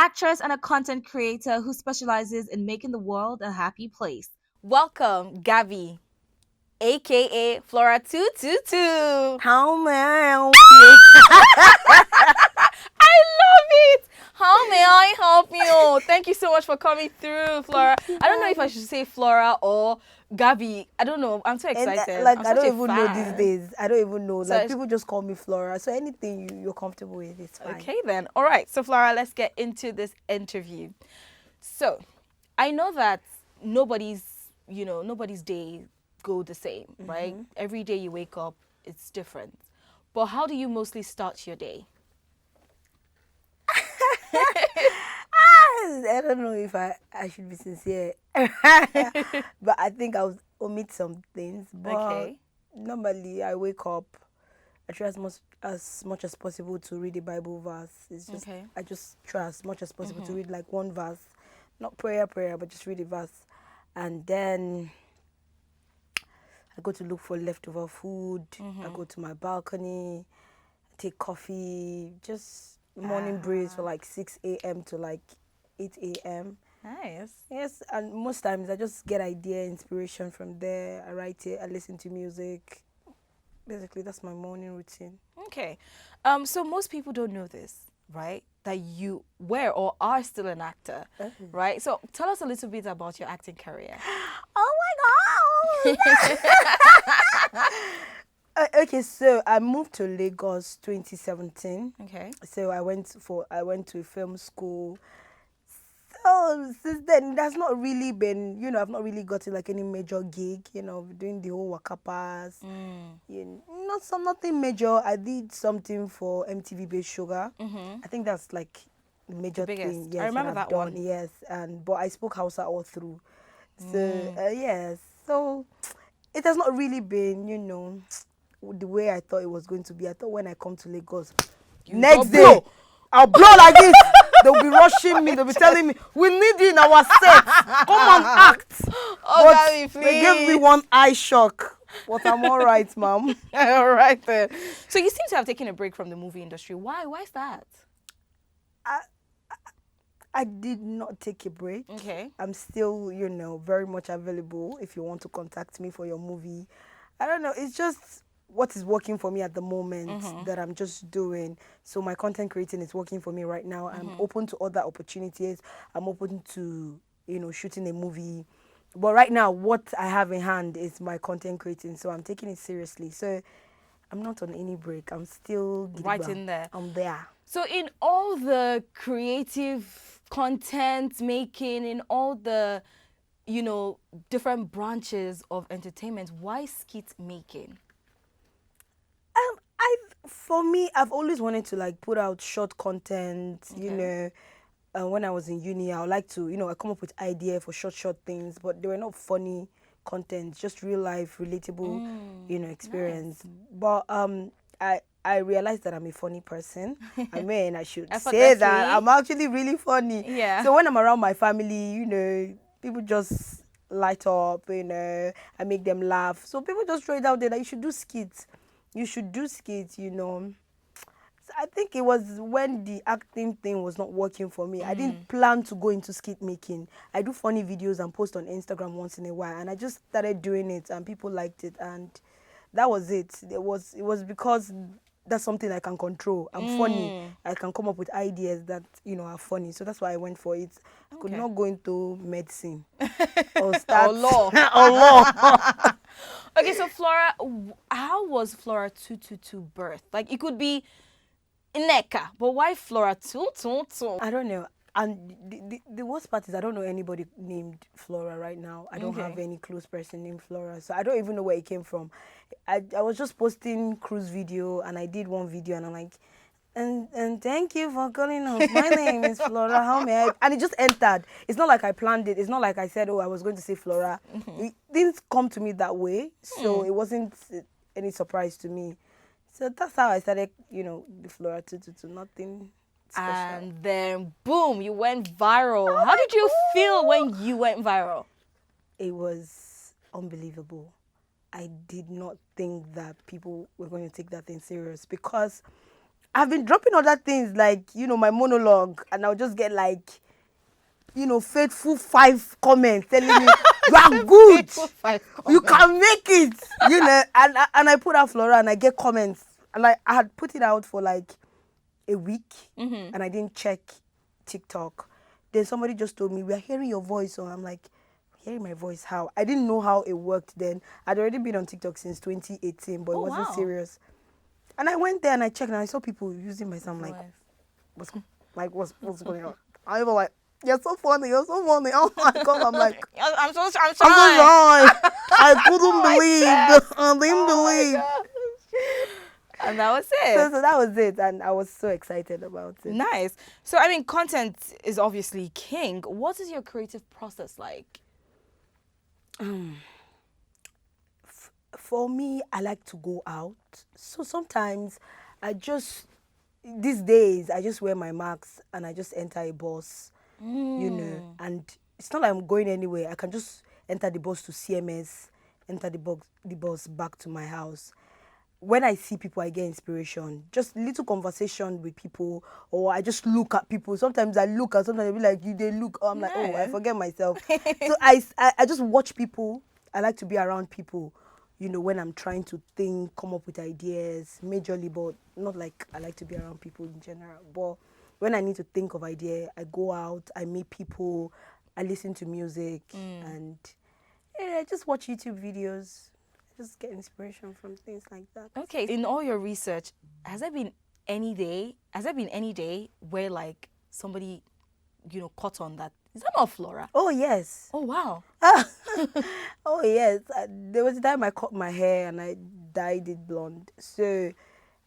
actress and a content creator who specializes in making the world a happy place. Welcome, Gabbie, aka Flora 222. How may I help you? I love it. How may I help you? Thank you so much for coming through, Flora. I don't know if I should say Flora or Gabbie. I don't know. I'm so excited. Like, I'm I such don't a even know fan. these days. I don't even know. So Like, people just call me Flora. So anything you're comfortable with, it's fine. Okay then. All right. So Flora, let's get into this interview. So, I know that nobody's day go the same, right? Every day you wake up, it's different. But how do you mostly start your day? I don't know if I should be sincere. But I think I'll omit some things. But Okay. normally I wake up, I try as much as possible to read a Bible verse. It's just Okay. I just try as much as possible to read like one verse. Not prayer, but just read a verse. And then I go to look for leftover food. I go to my balcony, take coffee, just morning breeze for like 6 a.m. to like 8 a.m. Nice. Yes, and most times I just get idea, inspiration from there. I write it, I listen to music. Basically, that's my morning routine. Okay. So most people don't know this, right? That you were or are still an actor, right? So tell us a little bit about your acting career. Oh my god! Okay, so I moved to Lagos 2017. Okay. So I went to a film school. So since then, that's not really been, I've not really gotten like any major gig, doing the whole Waka Pass. Nothing major. I did something for MTV Based Sugar. I think that's like the major biggest. thing. Yes, I remember I've that done. one. Yes, but I spoke Hausa all through. So yes, so it has not really been, the way I thought it was going to be. I thought when I come to Lagos, next day, blow. I'll blow like this. They'll be rushing me. They'll be telling me, we need you in our set. Come and act. Oh, But Gabbie, please. they gave me one eye shock. But I'm all right, ma'am. All right then. So you seem to have taken a break from the movie industry. Why? Why is that? I did not take a break. Okay. I'm still, very much available if you want to contact me for your movie. I don't know. It's just what is working for me at the moment that I'm just doing. So my content creating is working for me right now. I'm open to other opportunities. I'm open to, shooting a movie. But right now, what I have in hand is my content creating. So I'm taking it seriously. So I'm not on any break. I'm still Right in there. I'm there. So in all the creative content making, in all the, different branches of entertainment, why skit making? For me, I've always wanted to like put out short content, when I was in uni, I would like to, I come up with idea for short things, but they were not funny content, just real life, relatable, experience. Nice. But I realized that I'm a funny person. I mean, I should say that I'm actually really funny. Yeah. So when I'm around my family, people just light up, I make them laugh. So people just throw it out there that you should do skits. You should do skits, So I think it was when the acting thing was not working for me. I didn't plan to go into skit making. I do funny videos and post on Instagram once in a while, and I just started doing it, and people liked it, and that was it. It was because that's something I can control. I'm funny. I can come up with ideas that are funny. So that's why I went for it. I could not go into medicine or start or law. or law. Okay, so Flora, how was Flora 222 birth? Like it could be Ineka, but why Flora 222? I don't know. And the worst part is I don't know anybody named Flora right now. I don't have any close person named Flora. So I don't even know where it came from. I was just posting cruise video, and I did one video, and I'm like, and thank you for calling us. My name is Flora. How may I? And it just entered. It's not like I planned it. It's not like I said, I was going to say Flora. It didn't come to me that way. So it wasn't any surprise to me. So that's how I started, the Flora 222. Nothing special. And then, boom, you went viral. How did you feel when you went viral? It was unbelievable. I did not think that people were going to take that thing serious because I've been dropping other things like, my monologue, and I'll just get like, faithful 5 comments telling me you are good, you can make it, and I put out Flora and I get comments, and I had put it out for like a week, and I didn't check TikTok. Then somebody just told me, we are hearing your voice, so I'm like, hearing my voice, how? I didn't know how it worked then. I'd already been on TikTok since 2018, but it wasn't serious. And I went there and I checked and I saw people using my sound. What's going on? I was like, you're so funny. Oh my God. I'm like, I'm so sorry. I couldn't believe. I didn't believe. And that was it. So that was it. And I was so excited about it. Nice. So, I mean, content is obviously king. What is your creative process like? For me, I like to go out. So sometimes these days, I just wear my mask and I just enter a bus, and it's not like I'm going anywhere. I can just enter the bus to CMS, enter the bus back to my house. When I see people, I get inspiration. Just little conversation with people, or I just look at people. Sometimes I look, and sometimes I be like, they look. I'm like, oh, I forget myself. So I just watch people. I like to be around people, when I'm trying to think, come up with ideas, majorly, but not like I like to be around people in general. But when I need to think of idea, I go out, I meet people, I listen to music, and I just watch YouTube videos. Just get inspiration from things like that. Okay. In all your research, has there been any day where like somebody, caught on that? Is that not Flora? Oh, yes. Oh, wow. Oh, yes. There was a time I cut my hair and I dyed it blonde. So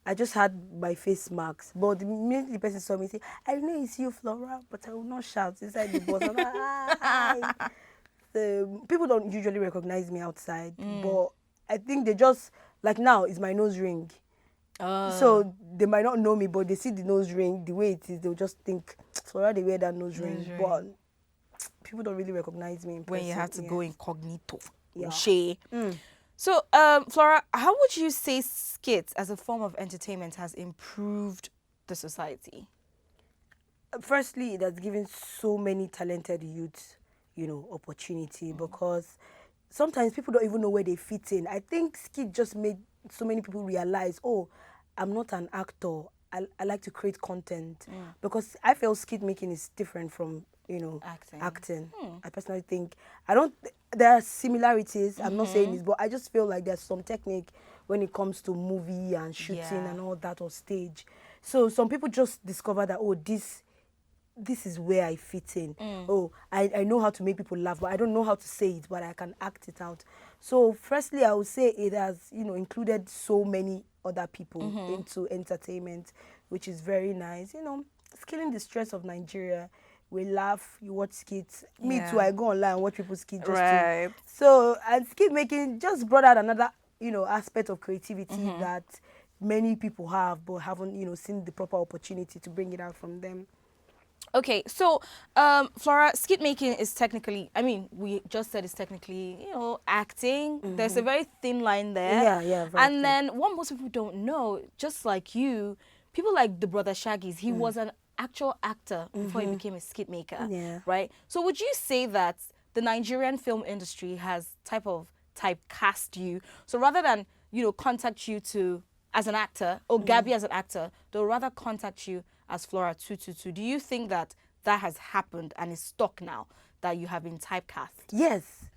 I just had my face marks. But the minute the person saw me, say, I know it's you, Flora, but I will not shout inside the bus. I'm like, hi. So people don't usually recognize me outside, but I think they just, like now, it's my nose ring. So they might not know me, but they see the nose ring, the way it is, they'll just think, Flora, they wear that nose ring. But people don't really recognize me in person. When you have to go incognito. Yeah. So, Flora, how would you say skits as a form of entertainment has improved the society? Firstly, it has given so many talented youths, opportunity, because sometimes people don't even know where they fit in. I think skit just made so many people realize, oh, I'm not an actor. I like to create content, because I feel skit making is different from acting. I personally think there are similarities. I'm not saying this, but I just feel like there's some technique when it comes to movie and shooting and all that, or stage. So some people just discover that, oh, this is where I fit in. Oh, I know how to make people laugh, but I don't know how to say it, but I can act it out. So firstly, I would say it has, included so many other people into entertainment, which is very nice. It's killing the stress of Nigeria. We laugh, you watch skits. Me too, I go online and watch people skit just to. So, and skit making just brought out another, aspect of creativity that many people have, but haven't, seen the proper opportunity to bring it out from them. Okay, so Flora, skit making is technically, we just said it's technically, acting. There's a very thin line there. Yeah. And then what most people don't know, just like you, people like the brother Shaggy's, he was an actual actor before he became a skit maker, right? So would you say that the Nigerian film industry has typecast you? So rather than, contact you as an actor, or Gabbie as an actor, they'll rather contact you as Flora 222. Do you think that has happened and is stuck now, that you have been typecast? Yes,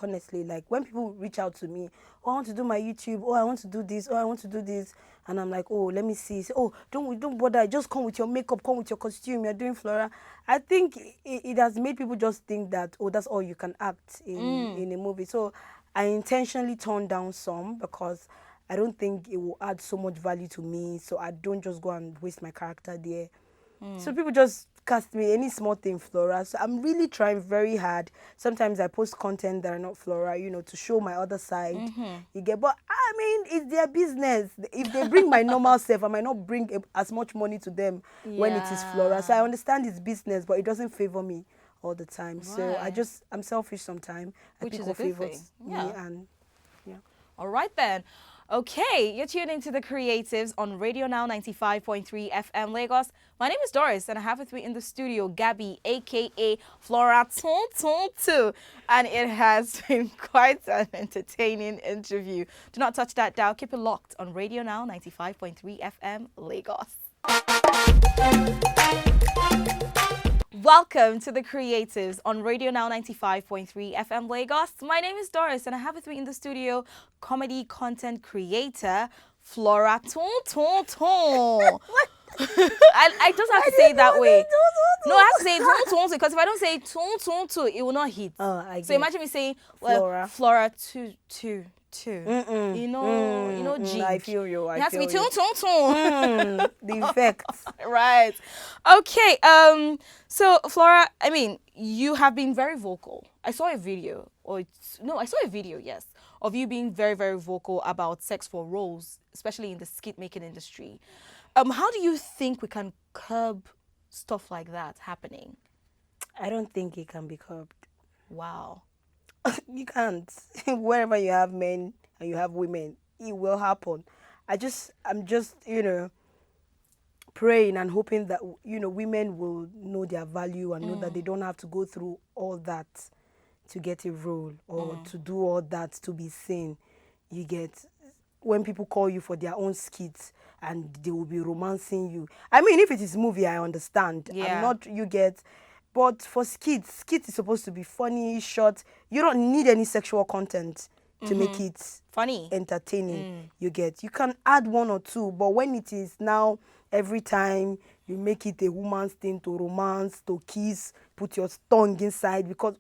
honestly. Like when people reach out to me, oh, I want to do my YouTube, oh, I want to do this, oh, I want to do this. And I'm like, oh, let me see. Say, oh, don't bother. Just come with your makeup, come with your costume. You're doing Flora. I think it has made people just think that, oh, that's all you can act in a movie. So I intentionally turned down some, because I don't think it will add so much value to me. So I don't just go and waste my character there. So people just cast me any small thing Flora. So I'm really trying very hard. Sometimes I post content that are not Flora, to show my other side. You get, but it's their business. If they bring my normal self, I might not bring as much money to them when it is Flora. So I understand it's business, but it doesn't favor me all the time. Right. So I'm selfich sometimes. Which I pick is what a good favors thing. me and All right then. Okay, you're tuned into the Creatives on RadioNow 95.3 FM Lagos. My name is Doris, and I have with me in the studio Gabbie, aka Flora too. And it has been quite an entertaining interview. Do not touch that dial. Keep it locked on RadioNow 95.3 FM Lagos. Welcome to the Creatives on Radio Now 95.3 FM Lagos. My name is Doris, and I have with me in the studio comedy content creator Flora I just have to say it that way. No, I have to say Tonton because if I don't say Tonton, it will not hit. Oh, I So get imagine me saying Flora two. You know, G. I feel you. It has to be Tonton. The effects. Right. Okay. So Flora, I mean, you have been very vocal. I saw a video, yes, of you being very, very vocal about sex for roles, especially in the skit making industry. How do you think we can curb stuff like that happening? I don't think it can be curbed. Wow. You can't. Wherever you have men and you have women, it will happen. I'm just, praying and hoping that, women will know their value and know that they don't have to go through all that to get a role or to do all that to be seen. You get, when people call you for their own skits and they will be romancing you. I mean, if it is movie, I understand. Yeah. I'm not, but for skits is supposed to be funny, short. You don't need any sexual content to make it funny, entertaining. You can add one or two, but when it is now every time you make it a woman's thing to romance, to kiss, put your tongue inside because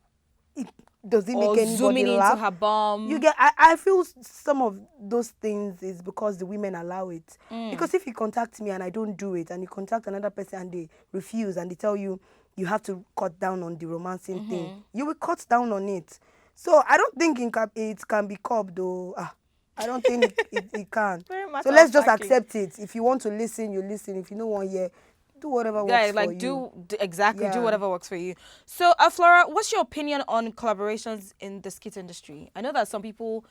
it doesn't make anybody zooming laugh. into her bum. I feel some of those things is because the women allow it. Because if you contact me and I don't do it, and you contact another person and they refuse and they tell you you have to cut down on the romancing thing, you will cut down on it. So I don't think it can be curbed though. I don't think it can. So let's just accept it. If you want to listen, you listen. If you don't want to hear, do whatever works for you. Do whatever works for you. So, Flora, what's your opinion on collaborations in the skit industry? I know that some people,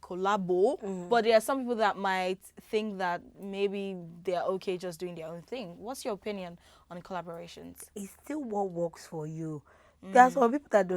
collabo, but there are some people that might think that maybe they're okay just doing their own thing. What's your opinion on collaborations? It's still what works for you. There are some people that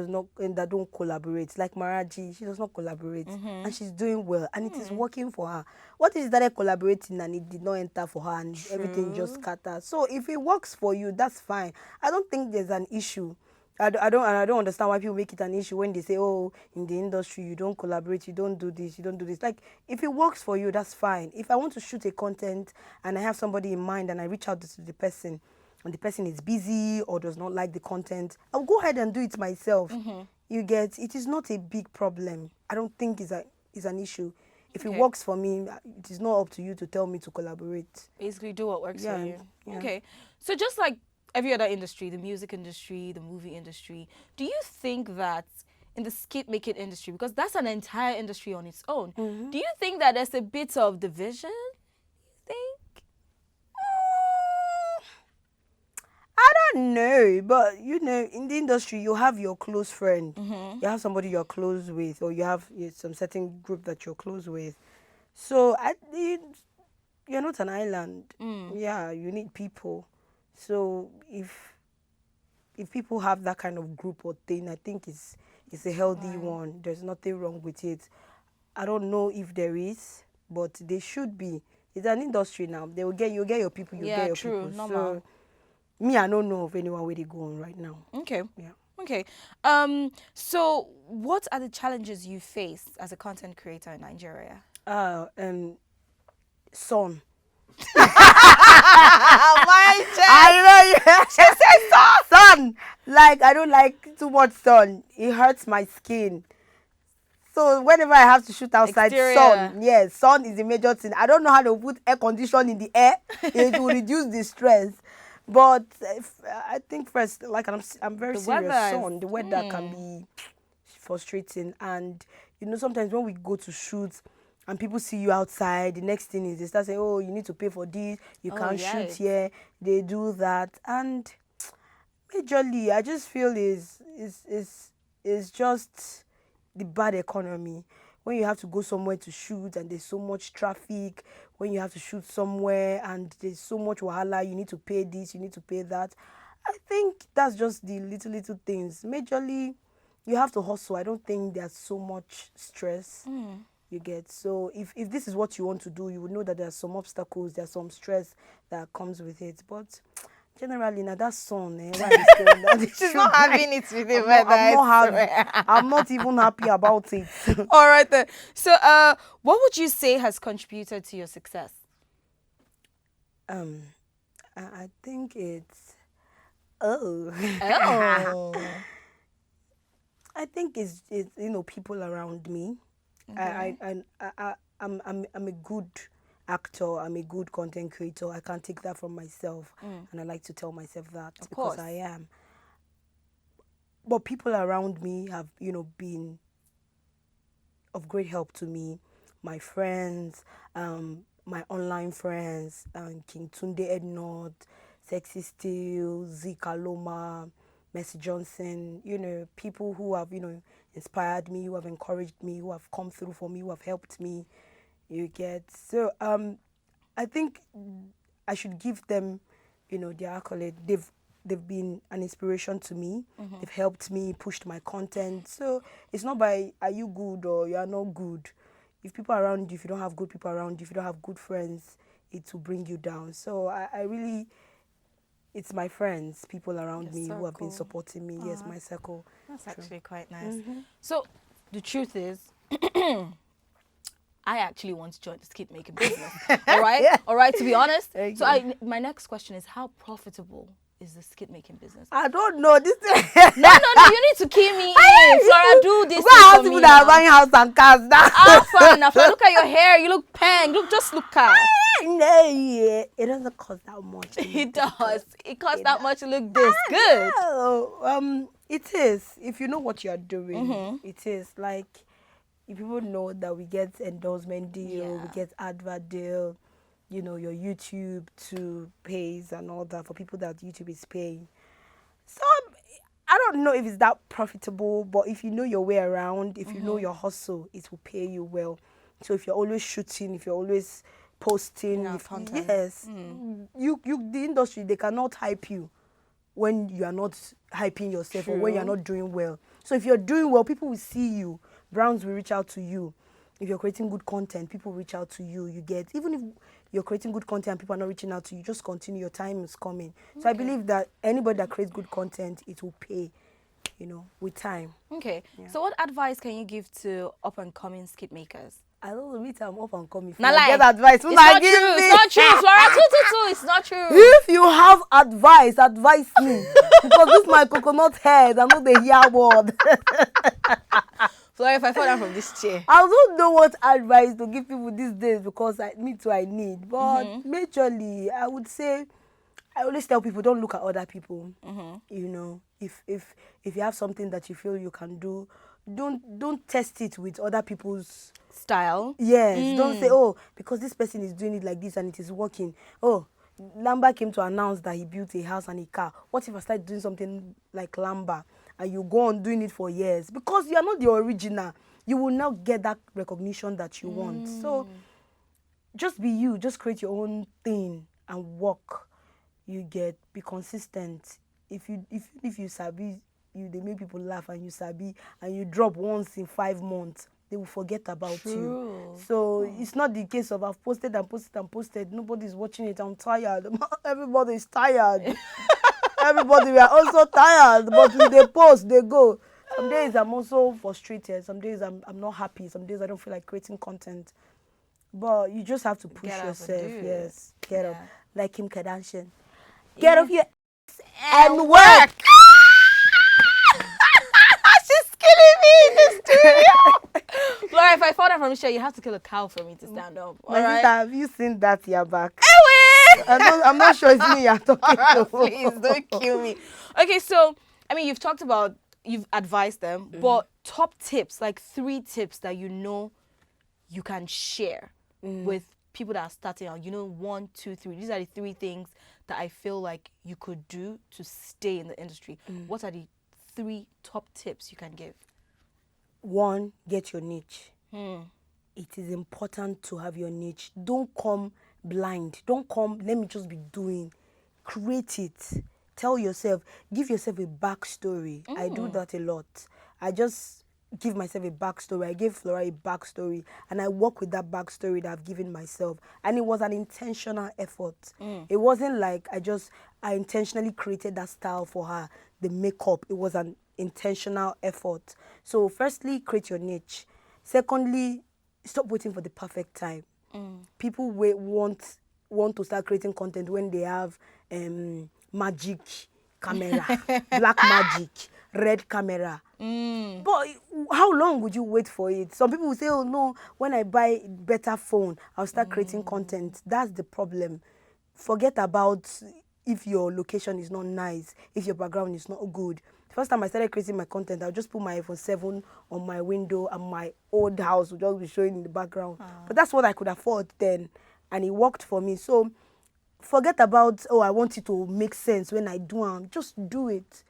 don't collaborate, like Maraji. She does not collaborate, and she's doing well, and it is working for her. What if she started collaborating and it did not enter for her, and everything just scattered? So if it works for you, that's fine. I don't think there's an issue. I don't understand why people make it an issue when they say, oh, in the industry you don't collaborate, you don't do this. Like, if it works for you, that's fine. If I want to shoot a content and I have somebody in mind and I reach out to the person and the person is busy or does not like the content, I'll go ahead and do it myself. You get, it is not a big problem. I don't think it's an issue. If it works for me, it is not up to you to tell me to collaborate. Basically, do what works for you. Yeah. Okay. So just like every other industry, the music industry, the movie industry, do you think that in the skit making industry, because that's an entire industry on its own, do you think that there's a bit of division? You think? I don't know, but in the industry, you have your close friend. You have somebody you're close with, or you have some certain group that you're close with. So you're not an island. Yeah, you need people. So if people have that kind of group or thing, I think it's a healthy one. There's nothing wrong with it. I don't know if there is, but there should be. It's an industry now. You'll get your people. You get your people. Normal. So me, I don't know of anyone where they go on right now. Okay. Yeah. Okay. So what are the challenges you face as a content creator in Nigeria? Son. I know. She said sun. Like, I don't like too much sun. It hurts my skin. So whenever I have to shoot outside, sun is the major thing. I don't know how to put air condition in the air. It will reduce the stress. But I think first, like, I'm very serious. The weather can be frustrating, and sometimes when we go to shoot and people see you outside, the next thing is they start saying, oh, you need to pay for this, you can't shoot here. They do that, and majorly I just feel is just the bad economy. when you have to go somewhere to shoot and there's so much traffic, when you have to shoot somewhere and there's so much wahala, you need to pay this, you need to pay that. I think that's just the little things. Majorly, you have to hustle. I don't think there's so much stress you get. So if this is what you want to do, you will know that there's some obstacles, there's some stress that comes with it. But generally, now that son, why is going down the She's street, not having it with the weather. I'm not even happy about it. All right then. So, what would you say has contributed to your success? I think it's Oh. I think it's people around me. I'm a good actor. I'm a good content creator. I can't take that from myself, and I like to tell myself that because I am. But people around me have been of great help to me. My friends, my online friends, King Tunde Ednot, Sexy Steel, Zika Loma, Mercy Johnson, people who have, inspired me, who have encouraged me, who have come through for me, who have helped me, you get. So, I think I should give them, their accolade. They've been an inspiration to me. They've helped me, pushed my content. So, it's not by, are you good or you are not good. If people around you, if you don't have good people around you, if you don't have good friends, it will bring you down. So, I really... It's my friends, people around me who have been supporting me. Yes, my circle. That's actually quite nice. So, the truth is, I actually want to join the skit making business. All right? Yeah. All right, to be honest. Okay. So, my next question is, how profitable is the skit making business? I don't know. This No, you need to key me in. Flora, do this Well, thing for people me that are now. buying house and cars now. Fine enough. Look at your hair. You look pang. Just look at. No, yeah. It doesn't cost that much. It does. It costs that much to look this good. Oh, it is. If you know what you are doing, it is. Like, if people know that we get endorsement deal, we get advert deal, your YouTube to pays and all that for people that YouTube is paying. So, I don't know if it's that profitable, but if you know your way around, if you know your hustle, it will pay you well. So if you're always shooting, if you're always posting, content. yes, you the industry, they cannot hype you when you are not hyping yourself or when you're not doing well. So if you're doing well, people will see you. Brands will reach out to you. If you're creating good content, people reach out to you. You get, even if you're creating good content and people are not reaching out to you, just continue. Your time is coming. So I believe that anybody that creates good content, it will pay, with time. Okay. Yeah. So what advice can you give to up and coming skit makers? I don't know, I'm up and coming. Nah, like, get advice. It's not true. It's not true. Flora 222. It's not true. If you have advice me. Because this my coconut head, I know the hear word. Flora, if I fall down from this chair. I don't know what advice to give people these days because I need. But majorly, I would say, I always tell people, don't look at other people. If you have something that you feel you can do, don't test it with other people's style. Yes, don't say, oh, because this person is doing it like this and it is working. Oh, Lamba came to announce that he built a house and a car. What if I start doing something like Lamba and you go on doing it for years? Because you are not the original. You will not get that recognition that you want. So just be you. Just create your own thing and work. You get, be consistent. If you sabi, they make people laugh and you sabi and you drop once in 5 months, they will forget about you. So it's not the case of I've posted and posted and posted. Nobody's watching it. I'm tired. Everybody is tired. Everybody, we are also tired. But when they post, they go. Some days I'm also frustrated. Some days I'm not happy. Some days I don't feel like creating content. But you just have to push yourself. Yes, get up. Like Kim Kardashian. Get off your ass and work. She's killing me in the studio. Flora, if I fall down from the chair, you have to kill a cow for me to stand up. My sister, have you seen that your back? Anyway! I'm not sure it's me you're talking to. Please don't kill me. Okay, so you've talked about, you've advised them, but top tips, like 3 tips that you can share with people that are starting out. 1, 2, 3. These are the 3 things that I feel like you could do to stay in the industry. What are the 3 top tips you can give? 1, get your niche. It is important to have your niche. Don't come blind. Don't come, let me just be doing. Create it. Tell yourself, give yourself a backstory. I do that a lot. I just give myself a backstory. I gave Flora a backstory, and I work with that backstory that I've given myself. And it was an intentional effort. It wasn't like I intentionally created that style for her, the makeup. It was an intentional effort. So firstly, create your niche. Secondly, stop waiting for the perfect time. People want to start creating content when they have magic camera, black magic, red camera. But how long would you wait for it? Some people will say, oh no, when I buy better phone, I'll start creating content. That's the problem. Forget about if your location is not nice, if your background is not good. The first time I started creating my content, I'll just put my iPhone 7 on my window and my old house will just be showing in the background. But that's what I could afford then, and it worked for me. So forget about, oh, I want it to make sense when I do it. Just do it.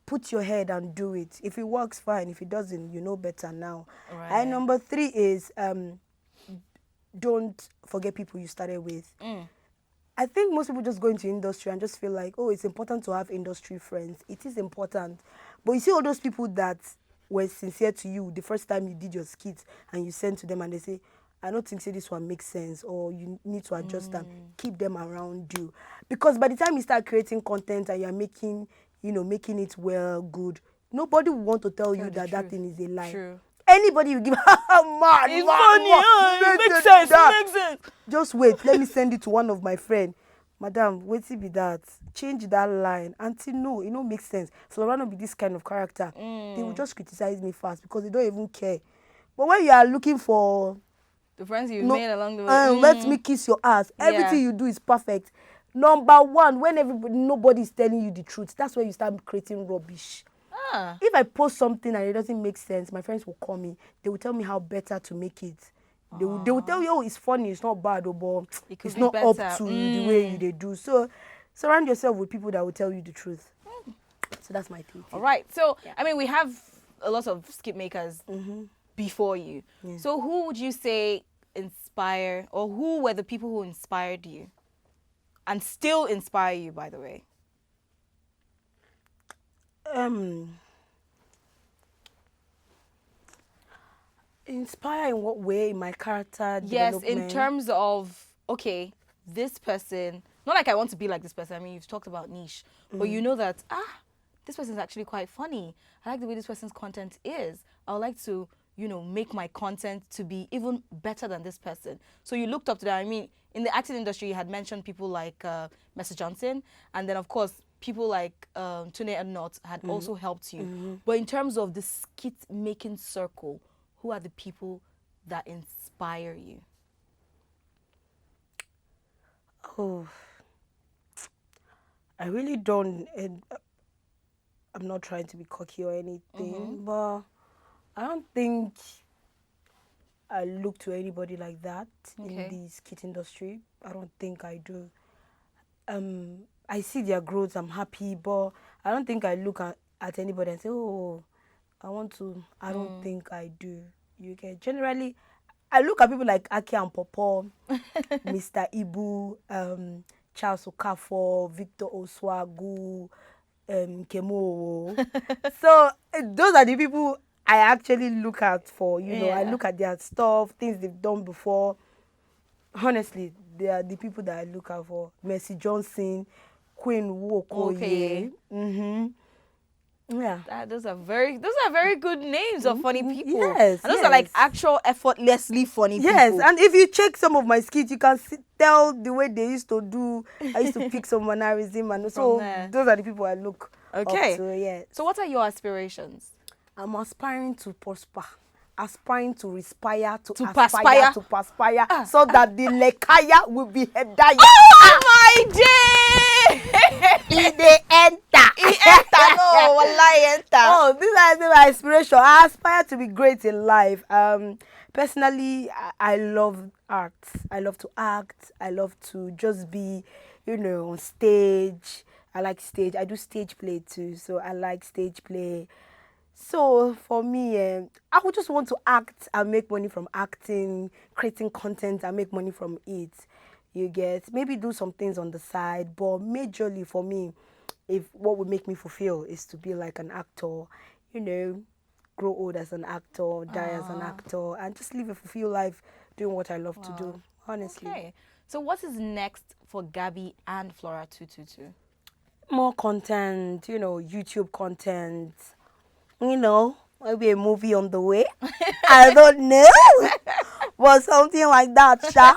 Put your head and do it. If it works, fine. If it doesn't, you know better now. Right. And number 3 is don't forget people you started with. I think most people just go into industry and just feel like, oh, it's important to have industry friends. It is important. But you see all those people that were sincere to you the first time you did your skits and you sent to them and they say, I don't think this one makes sense, or you need to adjust them. Keep them around you. Because by the time you start creating content and you're making it well, good, nobody will want to tell you that thing is a lie. True. Anybody you give, man, It's funny, it makes sense, it makes sense. Just wait, let me send it to one of my friends. Madam, wait till be that. Change that line. Until no, it don't make sense. Flora not be this kind of character. They will just criticize me fast because they don't even care. But when you are looking for The friends you made along the way. let me kiss your ass. Everything you do is perfect. Number 1, when nobody is telling you the truth, that's when you start creating rubbish. If I post something and it doesn't make sense, my friends will call me. They will tell me how better to make it. They will tell you, oh, it's funny, it's not bad, but it's not up to the way they do. So surround yourself with people that will tell you the truth. So that's my thing. All right. So, I mean, we have a lot of skip makers before you. Yeah. So who would you say inspire, or who were the people who inspired you and still inspire you, by the way? Inspire in what way? In my character Yes, development? in terms of, okay, this person, not like I want to be like this person. I mean, you've talked about niche, but you know that, this person's actually quite funny. I like the way this person's content is. I would like to, make my content to be even better than this person. So you looked up to that. I mean, in the acting industry, you had mentioned people like Mercer Johnson, and then, of course, people like Tune and Not had also helped you. But in terms of the skit-making circle, who are the people that inspire you? Oh, I really don't. I'm not trying to be cocky or anything, but I don't think I look to anybody like that in the skit industry. I don't think I do. I see their growth. I'm happy, but I don't think I look at anybody and say, oh, I want to. I don't think I do. You get generally. I look at people like Aki and Popo, Mr. Ibu, Charles Okafor, Victor Oswagu, Kemo. So those are the people I actually look at for. I look at their stuff, things they've done before. Honestly, they are the people that I look out for. Mercy Johnson, Queen Wokoye. Yeah. Those are very good names of funny people. Yes, and those are like actual effortlessly funny people. Yes, and if you check some of my skits, you can tell the way they used to do. I used to pick some mannerism, and so those are the people I look up to. Yeah. So what are your aspirations? I'm aspiring to prosper. Aspiring to respire, to perspire, so that the lekaya will be hedaya. Oh my day! They enter. No, wallahi enter. Oh, these are my aspiration. I aspire to be great in life. Personally, I love art. I love to act. I love to just be, on stage. I like stage. I do stage play too, so I like stage play. So for me, I would just want to act and make money from acting, creating content and make money from it. You get maybe do some things on the side, but majorly for me, if what would make me fulfill is to be like an actor, you know, grow old as an actor, die as an Ah, actor, and just live a fulfilled life doing what I love to wow. do. Honestly, Okay. So what is next for Gabby and Flora 222? more content, YouTube content, maybe a movie on the way. I don't know, but something like that, Sha.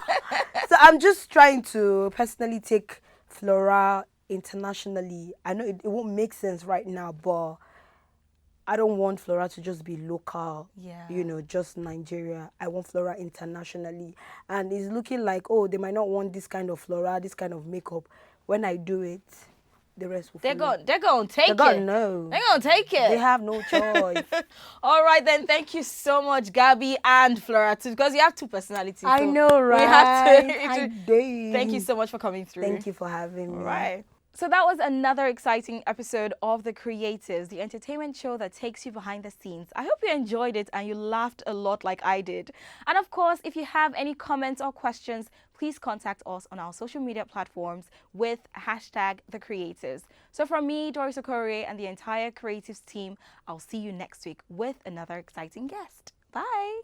So I'm just trying to personally take Flora internationally. I know it won't make sense right now, but I don't want Flora to just be local, Yeah. just Nigeria. I want Flora internationally. And it's looking like, oh, they might not want this kind of Flora, this kind of makeup. When I do it, the rest will follow. They're going to take They gotta it. know. They're going to take They it. have no choice. All right, then. Thank you so much, Gabby and Flora, too, because you have two personalities. I so know, We have right? to. I do. Thank you so much for coming through. Thank you for having All me. right. So that was another exciting episode of The Creatives, the entertainment show that takes you behind the scenes. I hope you enjoyed it and you laughed a lot like I did. And of course, if you have any comments or questions, please contact us on our social media platforms with hashtag The Creatives. So from me, Doris Okorie, and the entire Creatives team, I'll see you next week with another exciting guest. Bye.